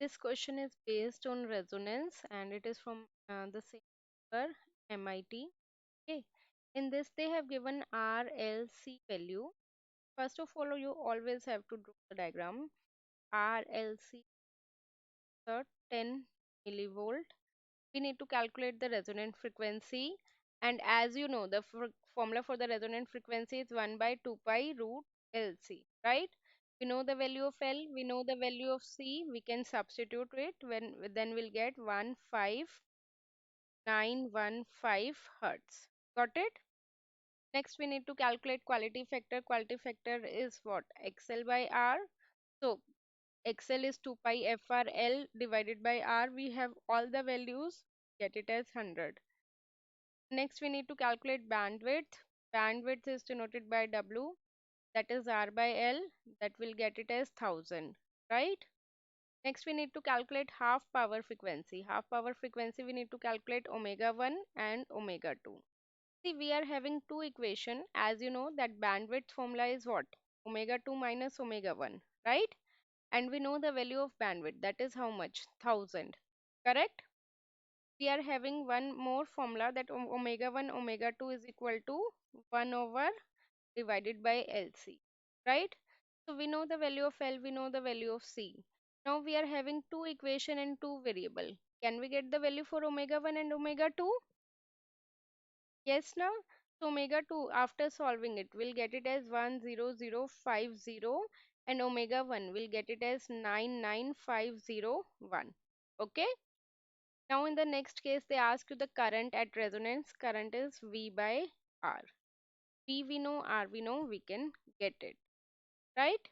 This question is based on resonance and it is from the same paper, MIT. Okay. In this, they have given RLC value. First of all, you always have to draw the diagram. RLC is 10 millivolt. We need to calculate the resonant frequency. And as you know, the formula for the resonant frequency is 1 by 2 pi root LC, right? We know the value of L, we know the value of C, we can substitute it when then we'll get 15915 hertz. Got it? Next, we need to calculate quality factor. Quality factor is what? XL by R. So, XL is 2 pi FRL divided by R. We have all the values, get it as 100. Next, we need to calculate bandwidth. Bandwidth is denoted by W, that is R by L, that will get it as 1000, right? Next, we need to calculate half power frequency. Half power frequency, we need to calculate omega 1 and omega 2. See, we are having two equation. As you know, that bandwidth formula is what? Omega 2 minus omega 1, right? And we know the value of bandwidth. That is how much? 1000. Correct? We are having one more formula that omega 1, omega 2 is equal to 1 over divided by LC. Right? So we know the value of L, we know the value of C. Now we are having two equation and two variable. Can we get the value for omega 1 and omega 2? Yes, now. So omega 2 after solving it will get it as 10050 and omega 1 will get it as 99501. Okay. Now in the next case they ask you the current at resonance. Current is V by R. V we know, R we know, we can get it. Right?